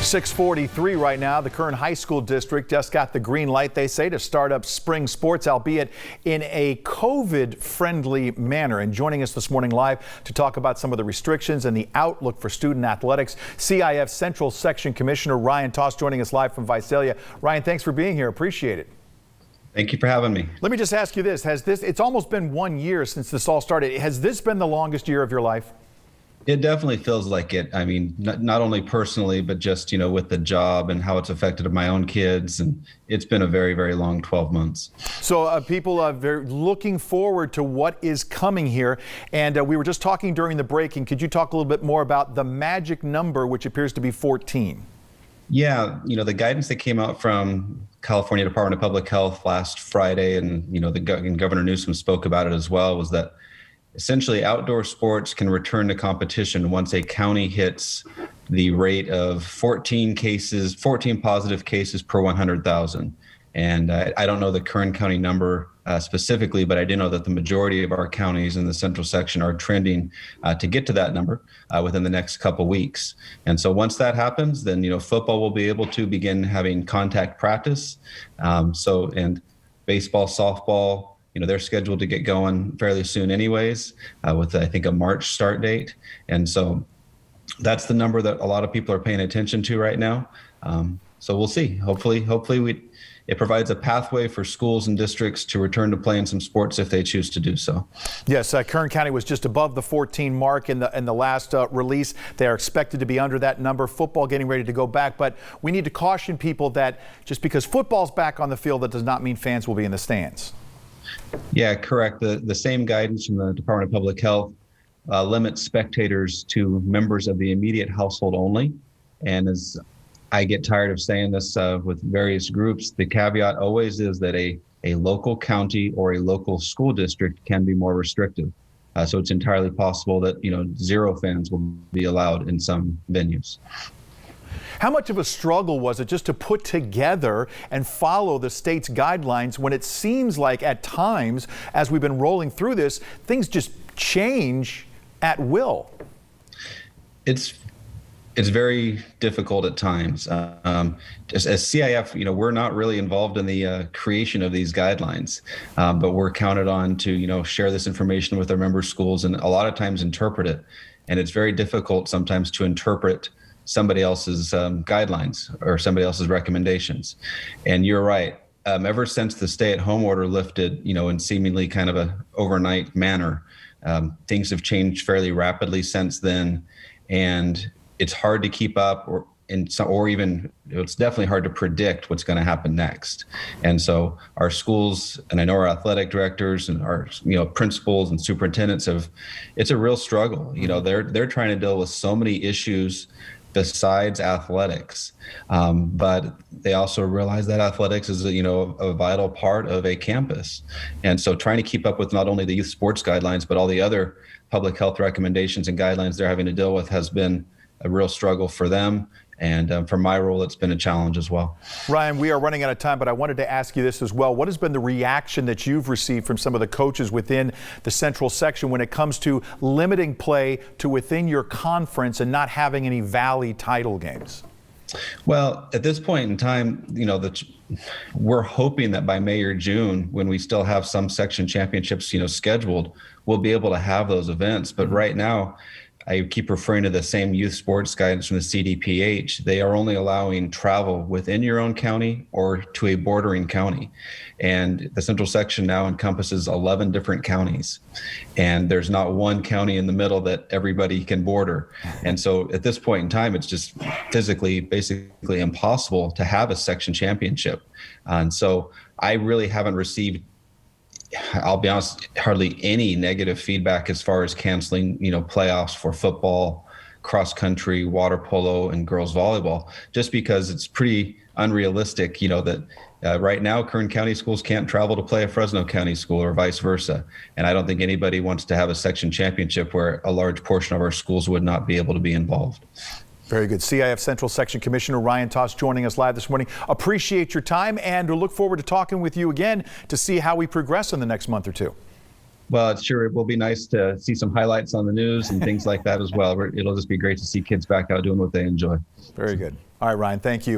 6:43 right now. The Kern High School District just got the green light, they say, to start up spring sports, albeit in a COVID-friendly manner. And joining us this morning live to talk about some of the restrictions and the outlook for student athletics, CIF Central Section Commissioner Ryan Toss joining us live from Visalia. Ryan, thanks for being here. Appreciate it. Thank you for having me. Let me just ask you this. It's almost been 1 year since this all started. Has this been the longest year of your life? It definitely feels like it. I mean, not only personally, but just, with the job and how it's affected my own kids. And it's been a very, very long 12 months. So people are very looking forward to what is coming here. And we were just talking during the break. And could you talk a little bit more about the magic number, which appears to be 14? Yeah, the guidance that came out from California Department of Public Health last Friday, and, and Governor Newsom spoke about it as well, was that essentially outdoor sports can return to competition once a county hits the rate of 14 positive cases per 100,000. And I don't know the Kern County number specifically, but I do know that the majority of our counties in the central section are trending to get to that number within the next couple weeks. And so once that happens, then, football will be able to begin having contact practice. And baseball, softball, they're scheduled to get going fairly soon anyways, with, I think, a March start date. And so that's the number that a lot of people are paying attention to right now. So we'll see. Hopefully it provides a pathway for schools and districts to return to playing some sports if they choose to do so. Yes, Kern County was just above the 14 mark in the last release. They are expected to be under that number. Football getting ready to go back, but we need to caution people that just because football's back on the field, that does not mean fans will be in the stands. Yeah, correct. The same guidance from the Department of Public Health limits spectators to members of the immediate household only. And as I get tired of saying this with various groups, the caveat always is that a local county or a local school district can be more restrictive. So it's entirely possible that, 0 fans will be allowed in some venues. How much of a struggle was it just to put together and follow the state's guidelines when it seems like at times, as we've been rolling through this, things just change at will? It's very difficult at times. As CIF, we're not really involved in the creation of these guidelines, but we're counted on to, share this information with our member schools and a lot of times interpret it. And it's very difficult sometimes to interpret somebody else's guidelines or somebody else's recommendations. And you're right. Ever since the stay-at-home order lifted, in seemingly kind of a overnight manner, things have changed fairly rapidly since then, and it's hard to keep up, or even it's definitely hard to predict what's going to happen next. And so our schools, and I know our athletic directors and our principals and superintendents it's a real struggle. They're trying to deal with so many issues besides athletics, but they also realize that athletics is a vital part of a campus. And so trying to keep up with not only the youth sports guidelines, but all the other public health recommendations and guidelines they're having to deal with has been a real struggle for them. And for my role, it's been a challenge as well. Ryan, we are running out of time, but I wanted to ask you this as well. What has been the reaction that you've received from some of the coaches within the Central Section when it comes to limiting play to within your conference and not having any Valley title games? Well, at this point in time, we're hoping that by May or June, when we still have some section championships, scheduled, we'll be able to have those events. But right now, I keep referring to the same youth sports guidance from the CDPH. They are only allowing travel within your own county or to a bordering county. And the Central Section now encompasses 11 different counties. And there's not one county in the middle that everybody can border. And so at this point in time, it's just physically, basically impossible to have a section championship. And so I really haven't received, I'll be honest, hardly any negative feedback as far as canceling, playoffs for football, cross country, water polo, and girls volleyball, just because it's pretty unrealistic, that right now Kern County schools can't travel to play a Fresno County school or vice versa. And I don't think anybody wants to have a section championship where a large portion of our schools would not be able to be involved. Very good. CIF Central Section Commissioner Ryan Toss joining us live this morning. Appreciate your time, and we'll look forward to talking with you again to see how we progress in the next month or two. Well, it sure will be nice to see some highlights on the news and things like that as well. It'll just be great to see kids back out doing what they enjoy. Very good. All right, Ryan, thank you.